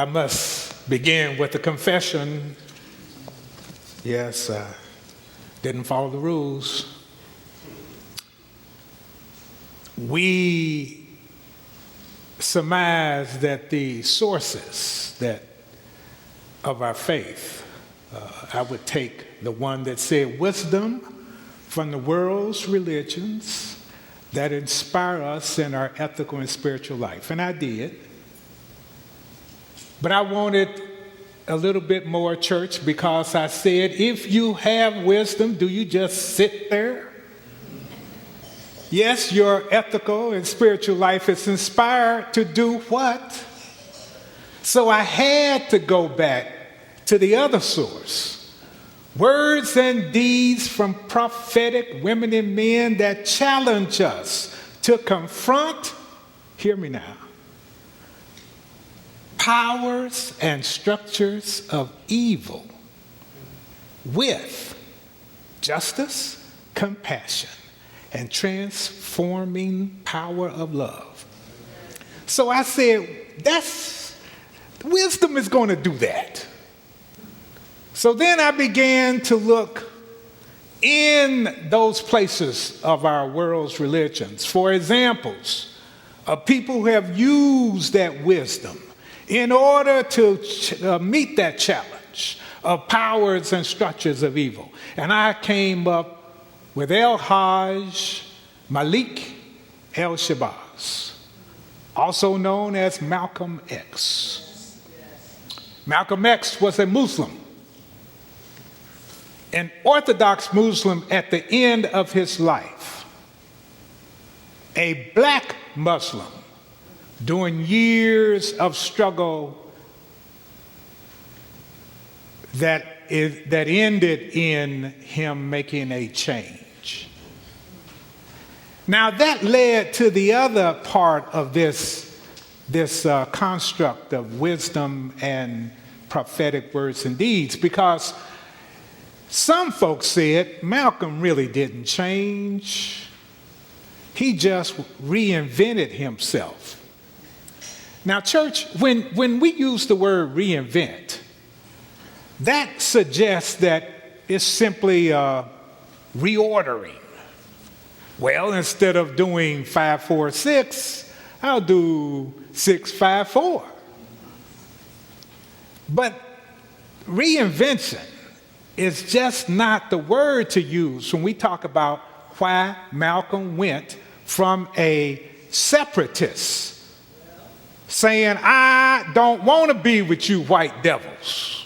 I must begin with a confession. Yes, I didn't follow the rules. We surmise that the sources of our faith, I would take the one that said wisdom from the world's religions that inspire us in our ethical and spiritual life. And I did. But I wanted a little bit more, church, because I said, if you have wisdom, do you just sit there? Yes, your ethical and spiritual life is inspired to do what? So I had to go back to the other source. Words and deeds from prophetic women and men that challenge us to confront, hear me now, powers and structures of evil with justice, compassion, and transforming power of love. So I said, wisdom is going to do that. So then I began to look in those places of our world's religions for examples of people who have used that wisdom in order to meet that challenge of powers and structures of evil. And I came up with Hadj Malik El Shabazz, also known as Malcolm X. Malcolm X was a Muslim, an Orthodox Muslim at the end of his life, a black Muslim during years of struggle that ended in him making a change. Now that led to the other part of this construct of wisdom and prophetic words and deeds, because some folks said Malcolm really didn't change. He just reinvented himself. Now, church, when we use the word reinvent, that suggests that it's simply reordering. Well, instead of doing 5-4-6, I'll do 6-5-4. But reinvention is just not the word to use when we talk about why Malcolm went from a separatist saying, I don't want to be with you white devils.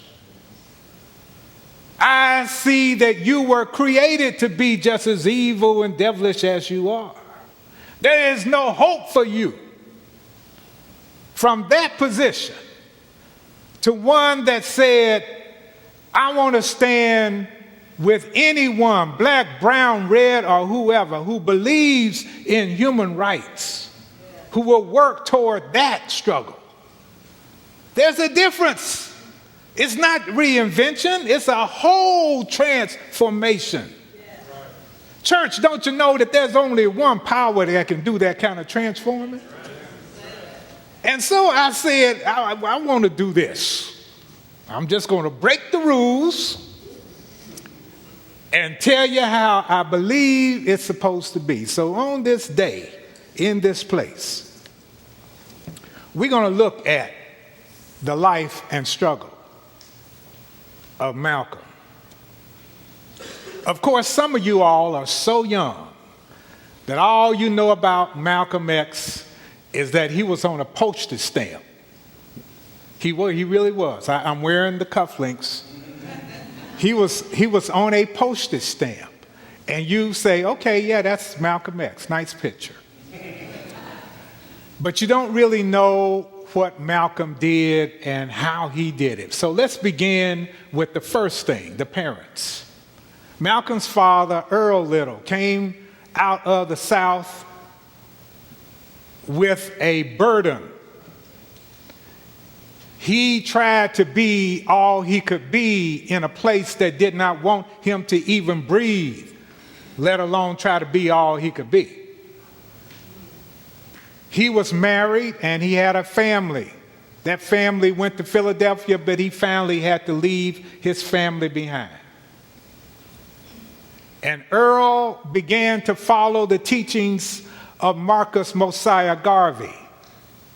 I see that you were created to be just as evil and devilish as you are. There is no hope for you. From that position to one that said, I want to stand with anyone, black, brown, red, or whoever, who believes in human rights, who will work toward that struggle. There's a difference. It's not reinvention, it's a whole transformation. Church, don't you know that there's only one power that can do that kind of transforming? And so I said, I want to do this. I'm just going to break the rules and tell you how I believe it's supposed to be. So on this day, in this place, we're going to look at the life and struggle of Malcolm. Of course, some of you all are so young that all you know about Malcolm X is that he was on a postage stamp. He really was. I'm wearing the cufflinks. He was on a postage stamp. And you say, okay, yeah, that's Malcolm X. Nice picture. But you don't really know what Malcolm did and how he did it. So let's begin with the first thing, the parents. Malcolm's father, Earl Little, came out of the South with a burden. He tried to be all he could be in a place that did not want him to even breathe, let alone try to be all he could be. He was married and he had a family. That family went to Philadelphia, but he finally had to leave his family behind. And Earl began to follow the teachings of Marcus Mosiah Garvey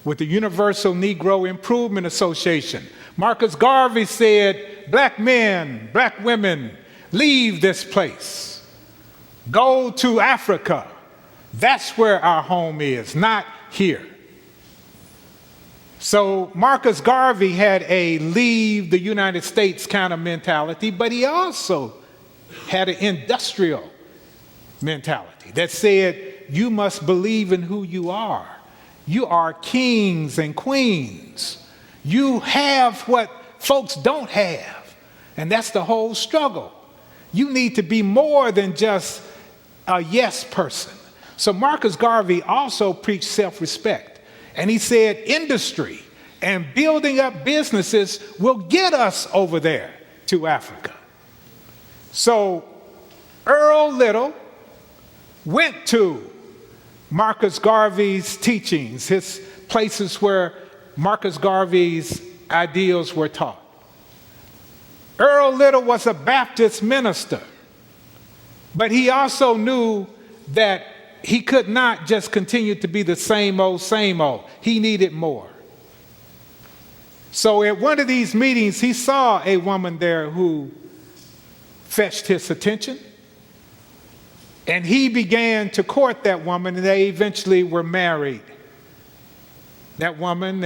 with the Universal Negro Improvement Association. Marcus Garvey said, black men, black women, leave this place. Go to Africa. That's where our home is, not here. So Marcus Garvey had a leave the United States kind of mentality, but he also had an industrial mentality that said, you must believe in who you are. You are kings and queens. You have what folks don't have. And that's the whole struggle. You need to be more than just a yes person. So Marcus Garvey also preached self-respect. And he said industry and building up businesses will get us over there to Africa. So Earl Little went to Marcus Garvey's teachings, his places where Marcus Garvey's ideals were taught. Earl Little was a Baptist minister, but he also knew that he could not just continue to be the same old, same old. He needed more. So at one of these meetings, he saw a woman there who fetched his attention. And he began to court that woman, and they eventually were married. That woman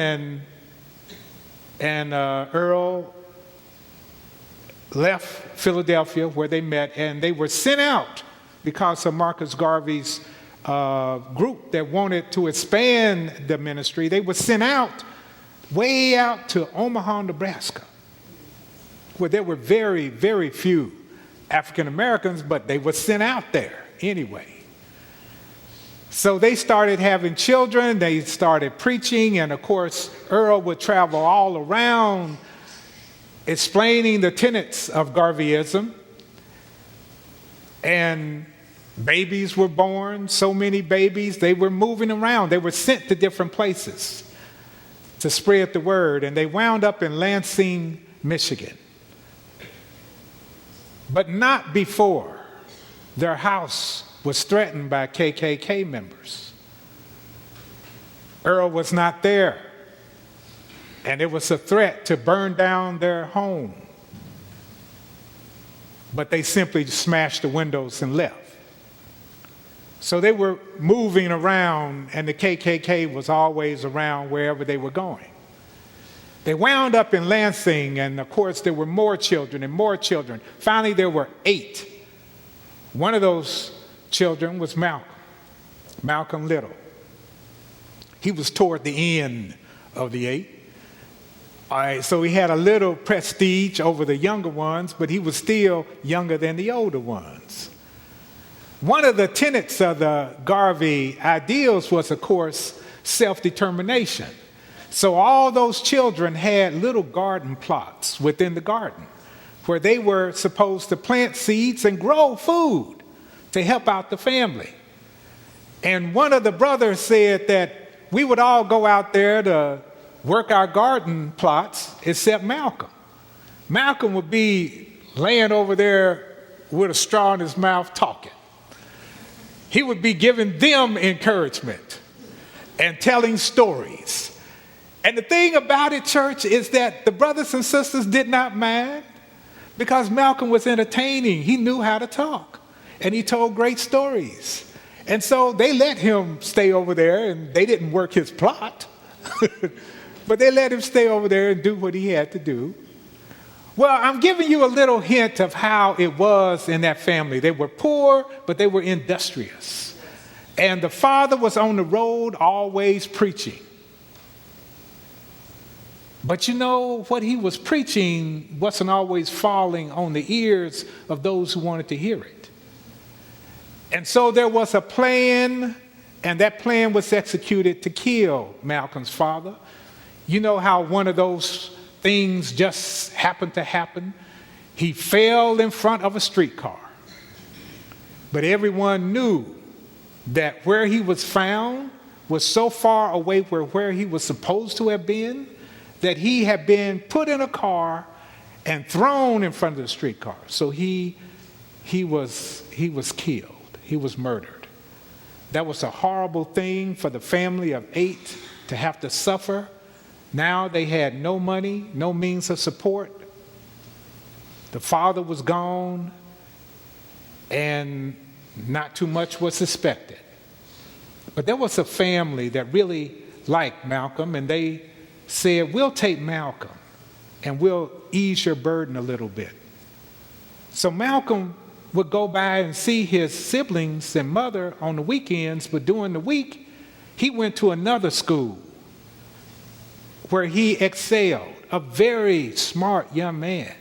and Earl left Philadelphia where they met, and they were sent out because of Marcus Garvey's group that wanted to expand the ministry. They were sent out, way out to Omaha, Nebraska, where there were very, very few African Americans, but they were sent out there anyway. So they started having children, they started preaching, and of course, Earl would travel all around explaining the tenets of Garveyism. And babies were born, so many babies, they were moving around. They were sent to different places to spread the word, and they wound up in Lansing, Michigan. But not before their house was threatened by KKK members. Earl was not there, and it was a threat to burn down their home. But they simply smashed the windows and left. So they were moving around, and the KKK was always around wherever they were going. They wound up in Lansing, and of course there were more children and more children. Finally, there were 8. One of those children was Malcolm Little. He was toward the end of the 8. All right, so he had a little prestige over the younger ones, but he was still younger than the older ones. One of the tenets of the Garvey ideals was, of course, self-determination. So all those children had little garden plots within the garden where they were supposed to plant seeds and grow food to help out the family. And one of the brothers said that we would all go out there to work our garden plots except Malcolm. Malcolm would be laying over there with a straw in his mouth talking. He would be giving them encouragement and telling stories. And the thing about it, church, is that the brothers and sisters did not mind because Malcolm was entertaining. He knew how to talk, and he told great stories. And so they let him stay over there, and they didn't work his plot, but they let him stay over there and do what he had to do. Well, I'm giving you a little hint of how it was in that family. They were poor, but they were industrious. And the father was on the road always preaching. But you know, what he was preaching wasn't always falling on the ears of those who wanted to hear it. And so there was a plan, and that plan was executed to kill Malcolm's father. You know how one of those things just happened to happen? He fell in front of a streetcar. But everyone knew that where he was found was so far away from where he was supposed to have been that he had been put in a car and thrown in front of the streetcar. So he was killed. He was murdered. That was a horrible thing for the family of 8 to have to suffer. Now they had no money, no means of support. The father was gone, and not too much was suspected. But there was a family that really liked Malcolm, and they said, we'll take Malcolm and we'll ease your burden a little bit. So Malcolm would go by and see his siblings and mother on the weekends, but during the week, he went to another school where he excelled, a very smart young man.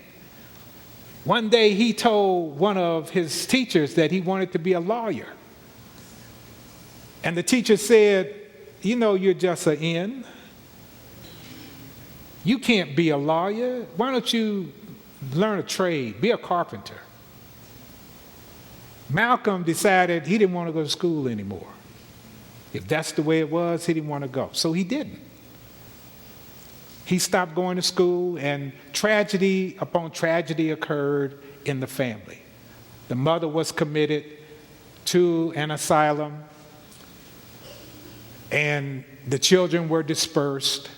One day he told one of his teachers that he wanted to be a lawyer. And the teacher said, you know, you're just an N. You can't be a lawyer. Why don't you learn a trade, be a carpenter? Malcolm decided he didn't want to go to school anymore. If that's the way it was, he didn't want to go. So he didn't. He stopped going to school, and tragedy upon tragedy occurred in the family. The mother was committed to an asylum, and the children were dispersed,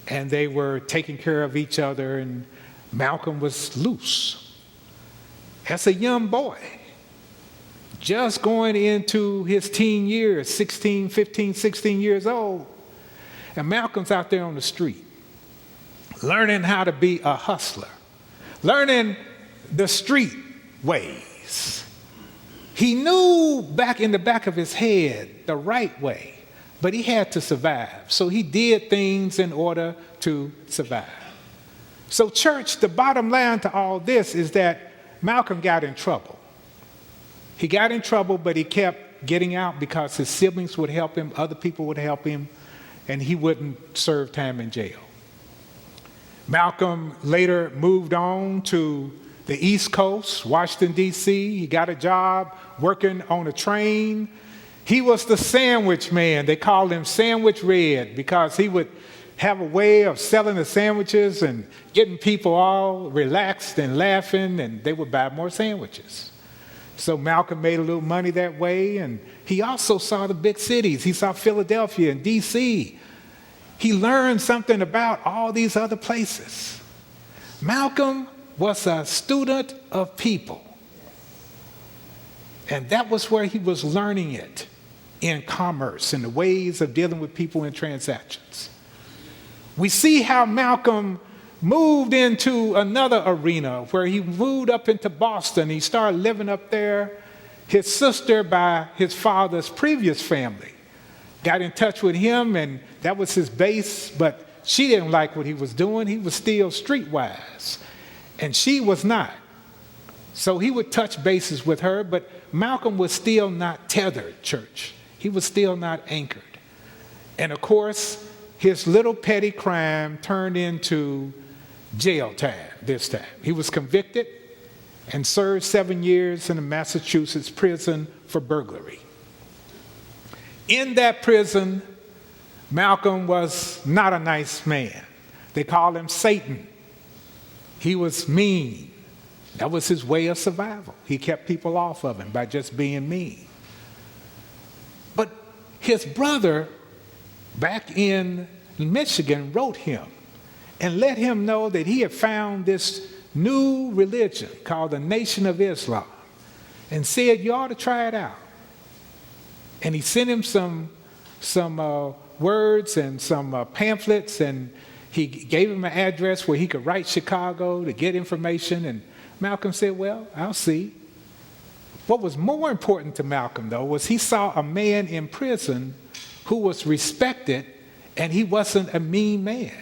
and they were taking care of each other, and Malcolm was loose. As a young boy, just going into his teen years, 16, 15, 16 years old, and Malcolm's out there on the street, learning how to be a hustler, learning the street ways. He knew back in the back of his head the right way, but he had to survive. So he did things in order to survive. So church, the bottom line to all this is that Malcolm got in trouble. He got in trouble, but he kept getting out because his siblings would help him, other people would help him, and he wouldn't serve time in jail. Malcolm later moved on to the East Coast, Washington, D.C. He got a job working on a train. He was the sandwich man. They called him Sandwich Red because he would have a way of selling the sandwiches and getting people all relaxed and laughing, and they would buy more sandwiches. So Malcolm made a little money that way, and he also saw the big cities. He saw Philadelphia and D.C. He learned something about all these other places. Malcolm was a student of people, and that was where he was learning it, in commerce and the ways of dealing with people in transactions. We see how Malcolm moved into another arena where he moved up into Boston. He started living up there. His sister, by his father's previous family, got in touch with him, and that was his base, but she didn't like what he was doing. He was still streetwise, and she was not. So he would touch bases with her, but Malcolm was still not tethered, church. He was still not anchored. And of course, his little petty crime turned into jail time this time. He was convicted and served 7 years in a Massachusetts prison for burglary. In that prison, Malcolm was not a nice man. They called him Satan. He was mean. That was his way of survival. He kept people off of him by just being mean. But his brother back in Michigan wrote him and let him know that he had found this new religion called the Nation of Islam and said, you ought to try it out. And he sent him some words and some pamphlets, and he gave him an address where he could write Chicago to get information. And Malcolm said, well, I'll see. What was more important to Malcolm, though, was he saw a man in prison who was respected, and he wasn't a mean man.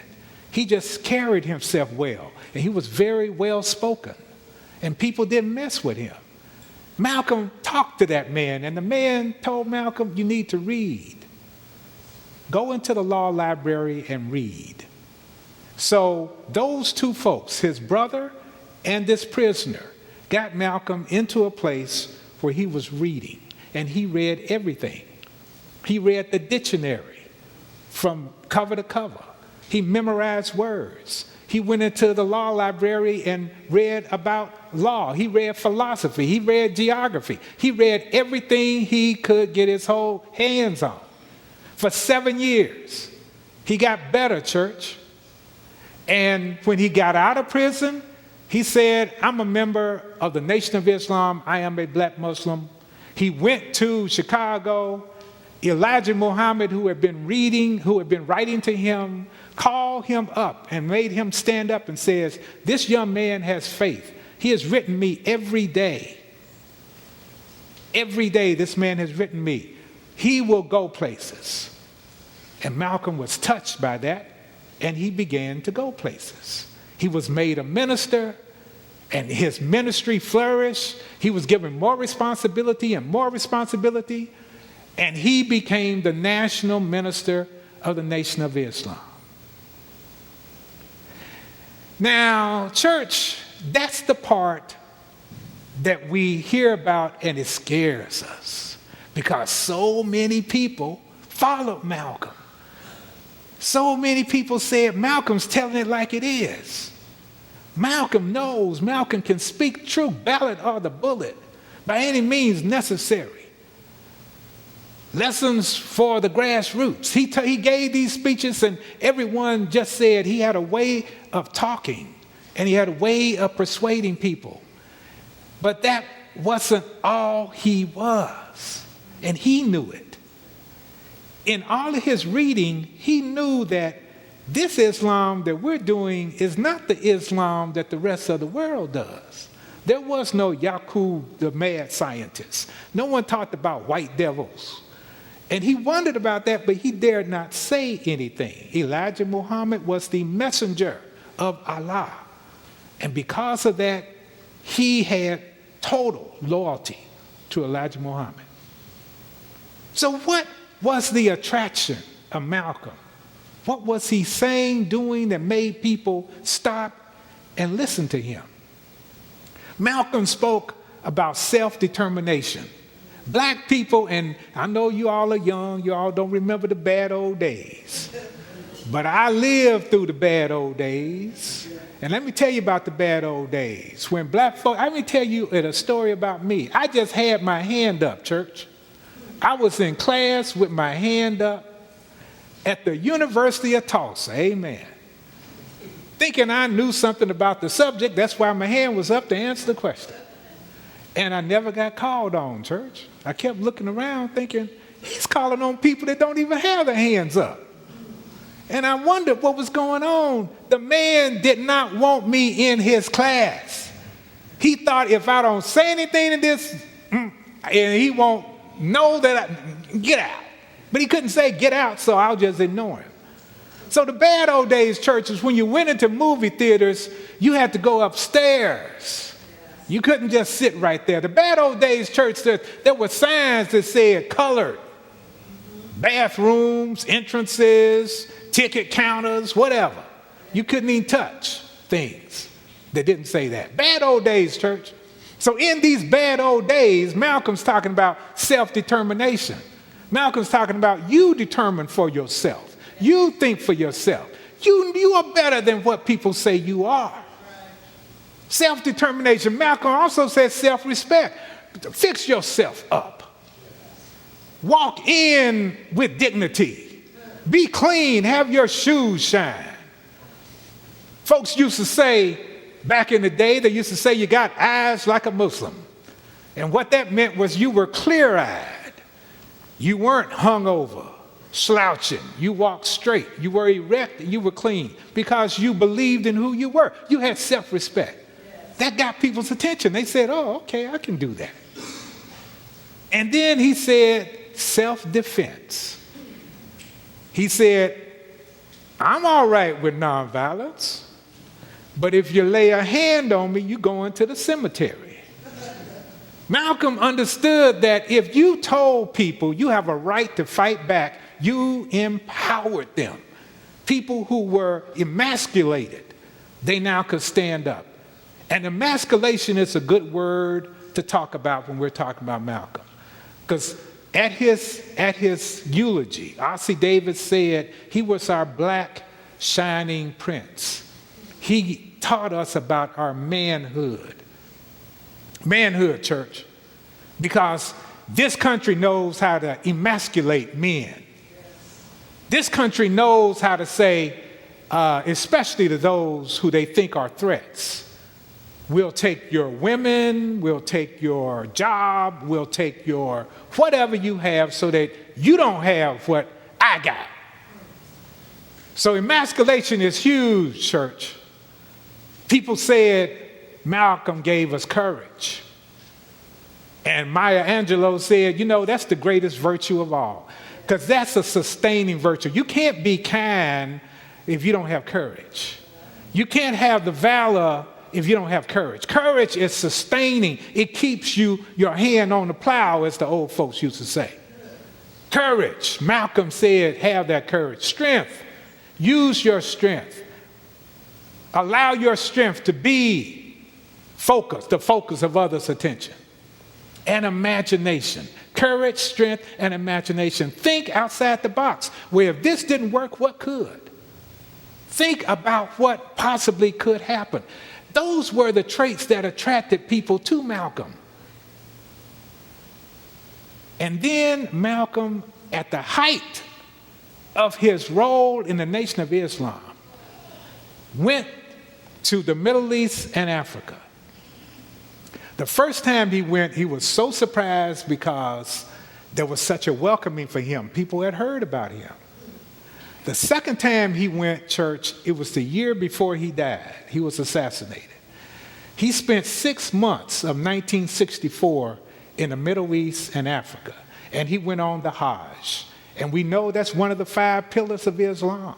He just carried himself well, and he was very well spoken, and people didn't mess with him. Malcolm talked to that man, and the man told Malcolm, you need to read. Go into the law library and read. So those two folks, his brother and this prisoner, got Malcolm into a place where he was reading, and he read everything. He read the dictionary from cover to cover. He memorized words. He went into the law library and read about law. He read philosophy. He read geography. He read everything he could get his whole hands on. For 7 years, he got better, church. And when he got out of prison, he said, I'm a member of the Nation of Islam. I am a black Muslim. He went to Chicago. Elijah Muhammad, who had been writing to him, called him up and made him stand up and says, this young man has faith. He has written me every day. Every day this man has written me. He will go places. And Malcolm was touched by that, and he began to go places. He was made a minister, and his ministry flourished. He was given more responsibility and more responsibility, and he became the national minister of the Nation of Islam. Now, church, that's the part that we hear about, and it scares us because so many people followed Malcolm. So many people said Malcolm's telling it like it is. Malcolm knows. Malcolm can speak truth, ballot or the bullet, by any means necessary. Lessons for the grassroots. He gave these speeches, and everyone just said he had a way of talking, and he had a way of persuading people. But that wasn't all he was, and he knew it. In all of his reading, he knew that this Islam that we're doing is not the Islam that the rest of the world does. There was no Yaqub, the mad scientist. No one talked about white devils. And he wondered about that, but he dared not say anything. Elijah Muhammad was the messenger of Allah. And because of that, he had total loyalty to Elijah Muhammad. So what was the attraction of Malcolm? What was he saying, doing that made people stop and listen to him? Malcolm spoke about self-determination. Black people, and I know you all are young, you all don't remember the bad old days. But I lived through the bad old days. And let me tell you about the bad old days. When black folk, let me tell you a story about me. I just had my hand up, church. I was in class with my hand up at the University of Tulsa, amen. Thinking I knew something about the subject, that's why my hand was up to answer the question. And I never got called on, church. I kept looking around thinking, he's calling on people that don't even have their hands up. And I wondered what was going on. The man did not want me in his class. He thought if I don't say anything to this, and he won't know that get out. But he couldn't say get out, so I'll just ignore him. So the bad old days, church, is when you went into movie theaters, you had to go upstairs. You couldn't just sit right there. The bad old days, church, there were signs that said colored. Bathrooms, entrances, ticket counters, whatever. You couldn't even touch things that didn't say that. Bad old days, church. So in these bad old days, Malcolm's talking about self-determination. Malcolm's talking about you determine for yourself. You think for yourself. You are better than what people say you are. Self-determination. Malcolm also says self-respect. Fix yourself up. Walk in with dignity. Be clean. Have your shoes shine. Folks used to say, back in the day, they used to say you got eyes like a Muslim. And what that meant was you were clear-eyed. You weren't hungover, slouching. You walked straight. You were erect. You were clean because you believed in who you were. You had self-respect. That got people's attention. They said, oh, okay, I can do that. And then he said self-defense. He said, I'm all right with nonviolence, but if you lay a hand on me, you go into the cemetery. Malcolm understood that if you told people you have a right to fight back, you empowered them. People who were emasculated, they now could stand up. And emasculation is a good word to talk about when we're talking about Malcolm. Because at his eulogy, Ossie Davis said he was our black shining prince. He taught us about our manhood. Manhood, church. Because this country knows how to emasculate men. This country knows how to say, especially to those who they think are threats, we'll take your women, we'll take your job, we'll take your whatever you have so that you don't have what I got. So emasculation is huge, church. People said Malcolm gave us courage. And Maya Angelou said, you know, that's the greatest virtue of all. Because that's a sustaining virtue. You can't be kind if you don't have courage. You can't have the valor if you don't have courage. Courage is sustaining. It keeps you, your hand on the plow, as the old folks used to say. Courage. Malcolm said, have that courage. Strength. Use your strength. Allow your strength to be focused, the focus of others' attention. And imagination. Courage, strength, and imagination. Think outside the box. Where if this didn't work, what could? Think about what possibly could happen. Those were the traits that attracted people to Malcolm. And then Malcolm, at the height of his role in the Nation of Islam, went to the Middle East and Africa. The first time he went, he was so surprised because there was such a welcoming for him. People had heard about him. The second time he went, church, it was the year before he died. He was assassinated. He spent 6 months of 1964 in the Middle East and Africa, and he went on the Hajj. And we know that's one of the 5 pillars of Islam.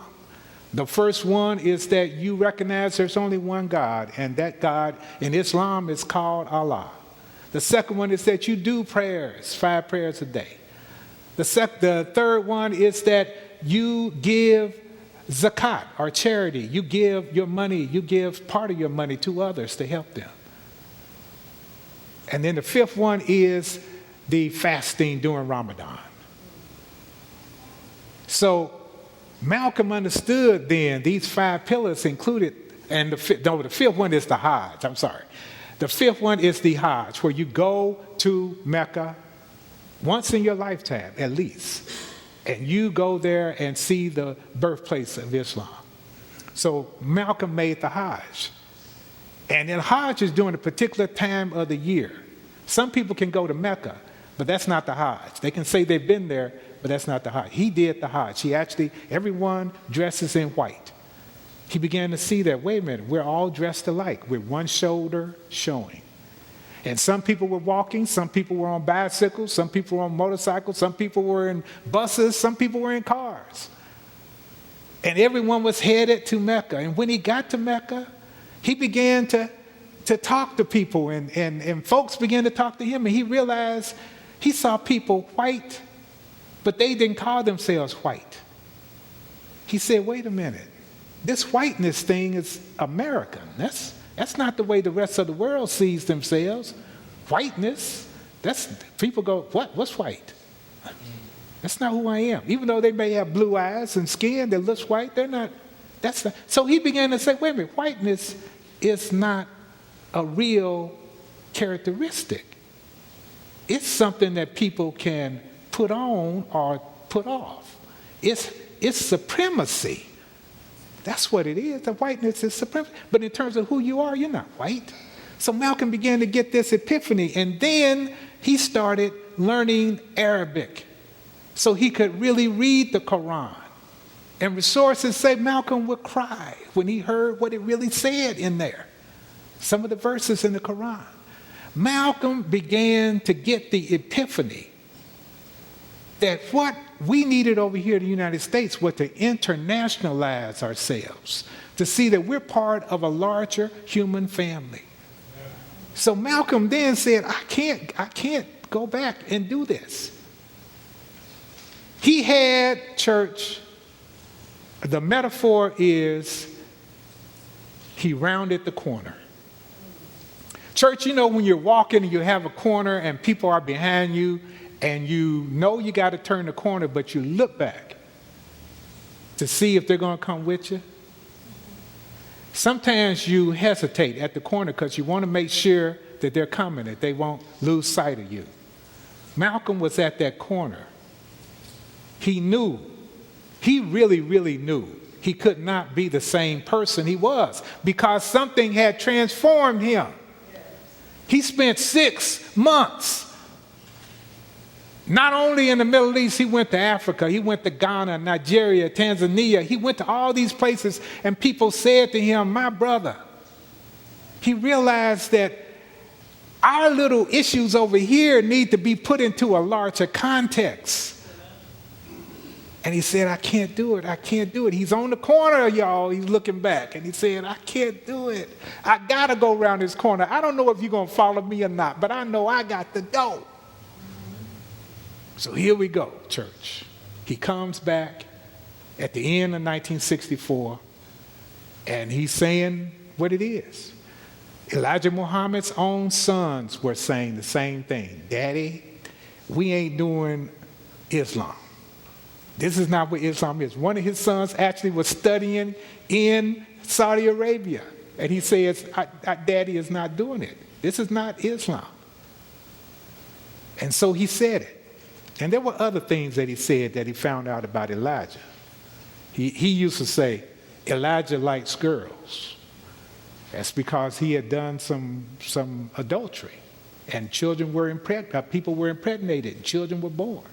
The first one is that you recognize there's only one God, and that God in Islam is called Allah. The second one is that you do prayers, 5 prayers a day. The third one is that you give zakat, or charity. You give your money, you give part of your money to others to help them. And then the 5th one is the fasting during Ramadan. So Malcolm understood then these 5 pillars included, and the 5th one is the Hajj, I'm sorry. The 5th one is the Hajj, where you go to Mecca once in your lifetime, at least. And you go there and see the birthplace of Islam. So Malcolm made the Hajj. And then Hajj is during a particular time of the year. Some people can go to Mecca, but that's not the Hajj. They can say they've been there, but that's not the Hajj. He did the Hajj. Everyone dresses in white. He began to see that, wait a minute, we're all dressed alike with one shoulder showing. And some people were walking, some people were on bicycles, some people were on motorcycles, some people were in buses, some people were in cars. And everyone was headed to Mecca. And when he got to Mecca, he began to talk to people, and folks began to talk to him, and he realized he saw people white, but they didn't call themselves white. He said, wait a minute, this whiteness thing is American. That's not the way the rest of the world sees themselves. Whiteness, people go, what's white? That's not who I am. Even though they may have blue eyes and skin that looks white, that's not. So he began to say, wait a minute, whiteness is not a real characteristic. It's something that people can put on or put off. It's supremacy. That's what it is. The whiteness is supremacy. But in terms of who you are, you're not white. So Malcolm began to get this epiphany, and then he started learning Arabic so he could really read the Quran. And resources say Malcolm would cry when he heard what it really said in there. Some of the verses in the Quran. Malcolm began to get the epiphany that what we needed over here in the United States was to internationalize ourselves, to see that we're part of a larger human family. So Malcolm then said, I can't go back and do this. He had, church, the metaphor is he rounded the corner. Church, you know when you're walking and you have a corner and people are behind you and you know you got to turn the corner, but you look back to see if they're going to come with you. Sometimes you hesitate at the corner because you want to make sure that they're coming, that they won't lose sight of you. Malcolm was at that corner. He knew, he really, really knew he could not be the same person he was because something had transformed him. He spent 6 months. Not only in the Middle East, he went to Africa, he went to Ghana, Nigeria, Tanzania. He went to all these places, and people said to him, my brother, he realized that our little issues over here need to be put into a larger context. And he said, I can't do it. I can't do it. He's on the corner, y'all. He's looking back. And he said, I can't do it. I got to go around this corner. I don't know if you're going to follow me or not, but I know I got to go. So here we go, church. He comes back at the end of 1964, and he's saying what it is. Elijah Muhammad's own sons were saying the same thing. Daddy, we ain't doing Islam. This is not what Islam is. One of his sons actually was studying in Saudi Arabia, and he says, Daddy is not doing it. This is not Islam. And so he said it. And there were other things that he said that he found out about Elijah. He used to say, Elijah likes girls. That's because he had done some adultery, and children were people were impregnated, and children were born.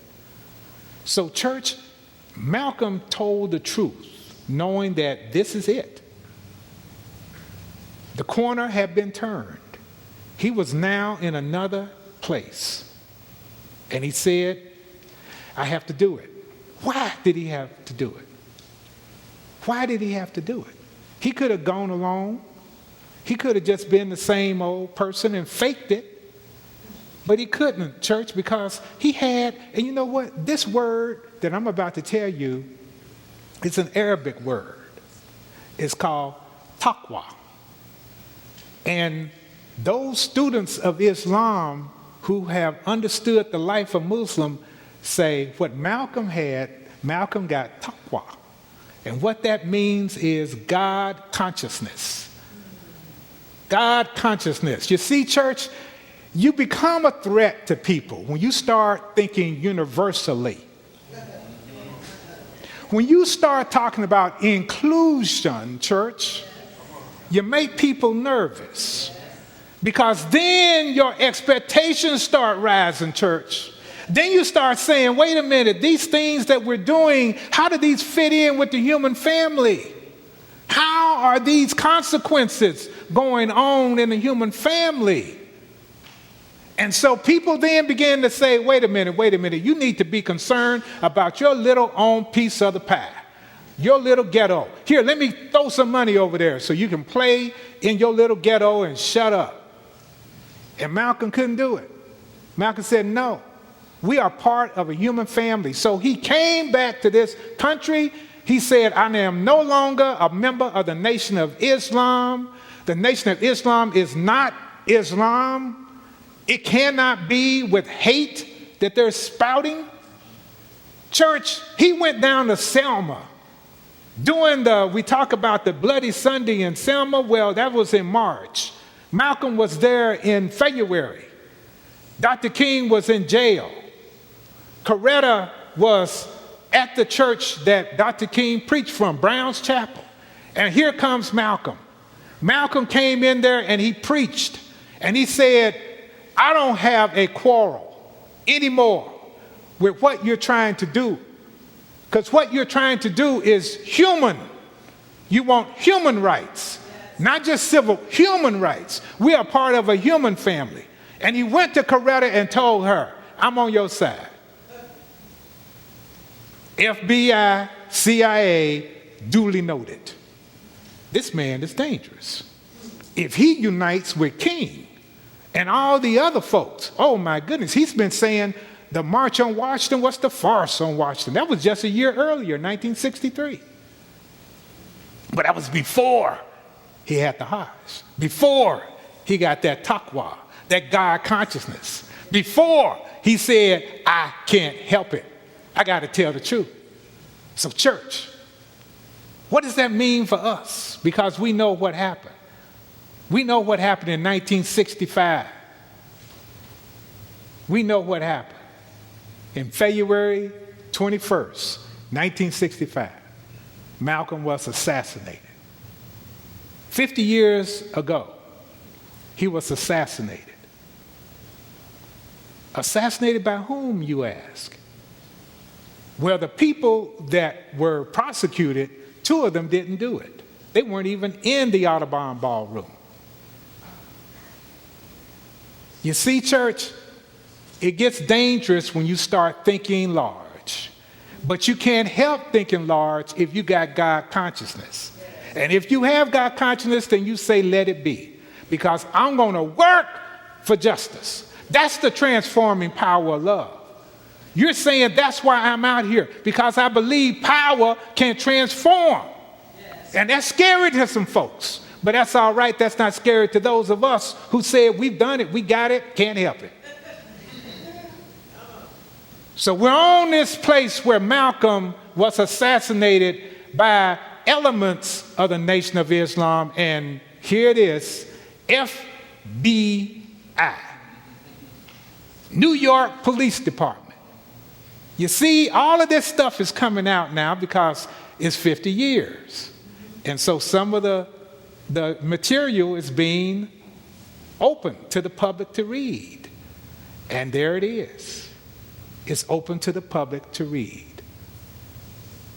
So, church, Malcolm told the truth, knowing that this is it. The corner had been turned. He was now in another place. And he said, I have to do it. Why did he have to do it? Why did he have to do it? He could have gone along. He could have just been the same old person and faked it. But he couldn't, church, because he had, and you know what? This word that I'm about to tell you, it's an Arabic word. It's called taqwa. And those students of Islam who have understood the life of Muslim say what Malcolm had, Malcolm got taqwa. And what that means is God consciousness. God consciousness. You see, church, you become a threat to people when you start thinking universally. When you start talking about inclusion, church, you make people nervous. Because then your expectations start rising, church. Then you start saying, wait a minute, these things that we're doing, how do these fit in with the human family? How are these consequences going on in the human family? And so people then began to say, wait a minute, you need to be concerned about your little own piece of the pie, your little ghetto. Here, let me throw some money over there so you can play in your little ghetto and shut up. And Malcolm couldn't do it. Malcolm said, no, we are part of a human family. So he came back to this country. He said, I am no longer a member of the Nation of Islam. The Nation of Islam is not Islam. It cannot be with hate that they're spouting. Church, he went down to Selma. We talk about the Bloody Sunday in Selma. Well, that was in March. Malcolm was there in February. Dr. King was in jail. Coretta was at the church that Dr. King preached from, Brown's Chapel. And here comes Malcolm. Malcolm came in there and he preached. And he said, I don't have a quarrel anymore with what you're trying to do. Because what you're trying to do is human. You want human rights, not just civil, human rights. We are part of a human family. And he went to Coretta and told her, I'm on your side. FBI, CIA, duly noted. This man is dangerous. If he unites with King and all the other folks, oh my goodness, he's been saying the March on Washington was the farce on Washington. That was just a year earlier, 1963. But that was before he had the Hajj, before he got that taqwa, that God consciousness, before he said, I can't help it. I got to tell the truth. So church, What does that mean for us? Because we know what happened. We know what happened in 1965. We know what happened. In February 21st, 1965, Malcolm was assassinated. 50 years ago, he was assassinated. Assassinated by whom, you ask? Well, the people that were prosecuted, 2 of them didn't do it. They weren't even in the Audubon ballroom. You see, church, it gets dangerous when you start thinking large. But you can't help thinking large if you got God consciousness. And if you have God consciousness, then you say, let it be. Because I'm going to work for justice. That's the transforming power of love. You're saying that's why I'm out here, because I believe power can transform. Yes. And that's scary to some folks. But that's all right. That's not scary to those of us who said we've done it, we got it, can't help it. So we're on this place where Malcolm was assassinated by elements of the Nation of Islam, and here it is, FBI, New York Police Department. You see, all of this stuff is coming out now because it's 50 years. And so some of the material is being open to the public to read. And there it is. It's open to the public to read.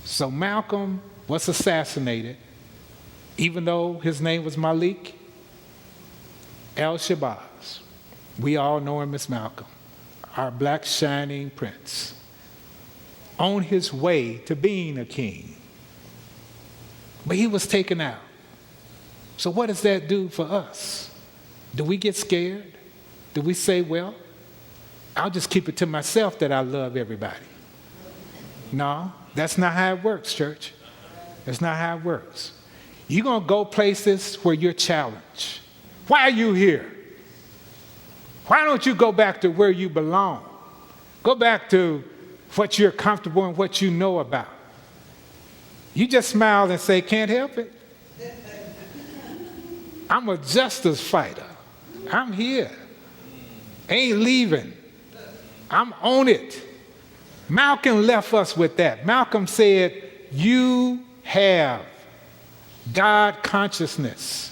So Malcolm was assassinated, even though his name was Malik El Shabazz. We all know him as Malcolm, our black shining prince, on his way to being a king. But he was taken out. So what does that do for us? Do we get scared? Do we say, well, I'll just keep it to myself that I love everybody? No, that's not how it works, church. That's not how it works. You're going to go places where you're challenged. Why are you here? Why don't you go back to where you belong? Go back to what you're comfortable and what you know about. You just smile and say, can't help it. I'm a justice fighter. I'm here. Ain't leaving. I'm on it. Malcolm left us with that. Malcolm said, you have God consciousness.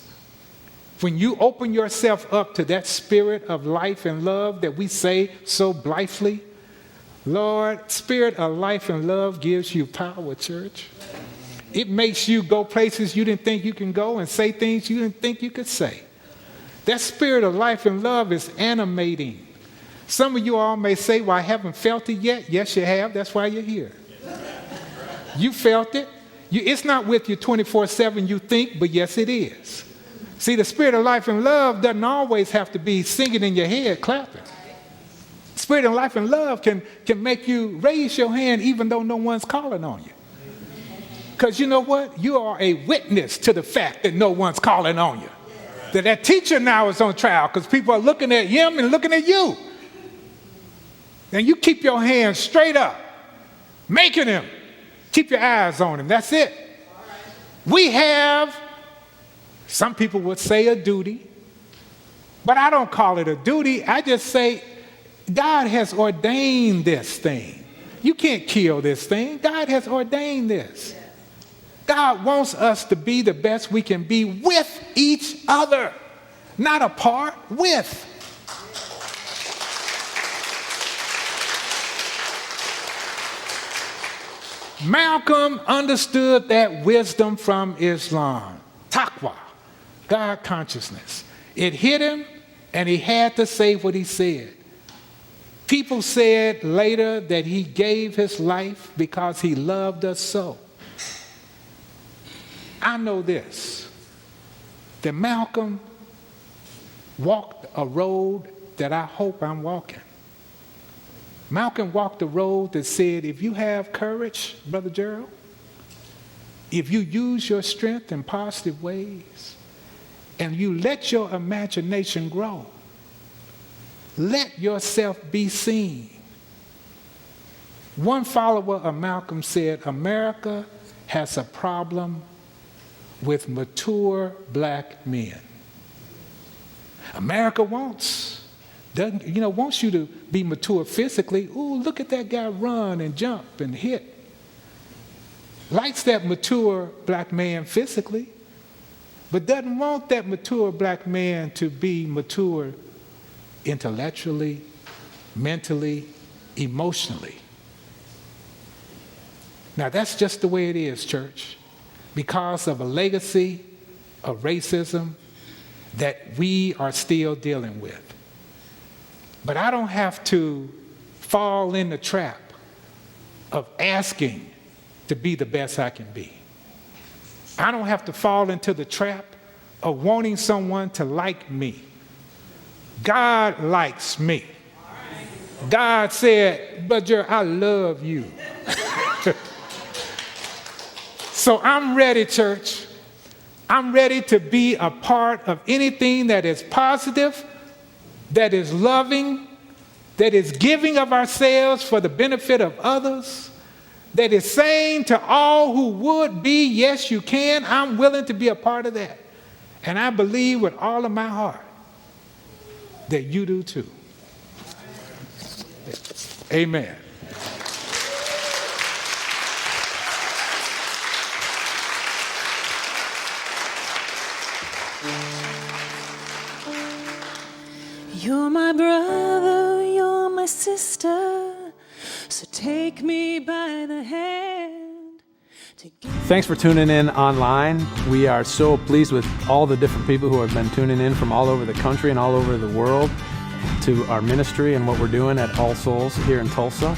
When you open yourself up to that spirit of life and love that we say so blithely, Lord, spirit of life and love gives you power, church. It makes you go places you didn't think you can go and say things you didn't think you could say. That spirit of life and love is animating. Some of you all may say, well, I haven't felt it yet. Yes, you have. That's why you're here. You felt it. It's not with you 24/7, you think, but yes, it is. See, the spirit of life and love doesn't always have to be singing in your head, clapping. Spirit of life and love can make you raise your hand even though no one's calling on you. Because you know what? You are a witness to the fact that no one's calling on you. That teacher now is on trial because people are looking at him and looking at you. And you keep your hands straight up, making him. Keep your eyes on him. That's it. We have, some people would say, a duty. But I don't call it a duty. I just say, God has ordained this thing. You can't kill this thing. God has ordained this. God wants us to be the best we can be with each other, not apart, with. Malcolm understood that wisdom from Islam, taqwa, God consciousness. It hit him, and he had to say what he said. People said later that he gave his life because he loved us so. I know this, that Malcolm walked a road that I hope I'm walking. Malcolm walked a road that said, if you have courage, Brother Gerald, if you use your strength in positive ways, and you let your imagination grow, let yourself be seen. One follower of Malcolm said, America has a problem with mature black men. America wants you to be mature physically. Ooh, look at that guy run and jump and hit. Likes that mature black man physically, but doesn't want that mature black man to be mature intellectually, mentally, emotionally. Now that's just the way it is, church, because of a legacy of racism that we are still dealing with. But I don't have to fall in the trap of asking to be the best I can be. I don't have to fall into the trap of wanting someone to like me. God likes me. God said, but Gerald, I love you. So I'm ready, church. I'm ready to be a part of anything that is positive, that is loving, that is giving of ourselves for the benefit of others, that is saying to all who would be, yes, you can. I'm willing to be a part of that. And I believe with all of my heart that you do too. Amen. You're my brother, you're my sister, so take me by the hand. Thanks for tuning in online. We are so pleased with all the different people who have been tuning in from all over the country and all over the world to our ministry and what we're doing at All Souls here in Tulsa.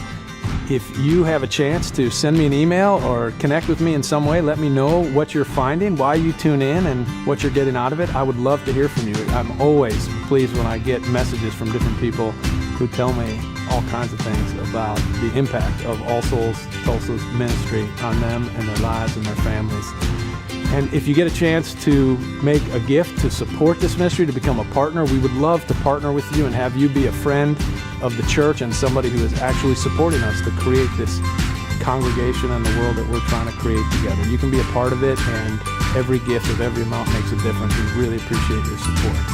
If you have a chance to send me an email or connect with me in some way, let me know what you're finding, why you tune in, and what you're getting out of it. I would love to hear from you. I'm always pleased when I get messages from different people who tell me all kinds of things about the impact of All Souls Tulsa's ministry on them and their lives and their families. And if you get a chance to make a gift to support this ministry, to become a partner, we would love to partner with you and have you be a friend of the church and somebody who is actually supporting us to create this congregation and the world that we're trying to create together. You can be a part of it, and every gift of every amount makes a difference. We really appreciate your support.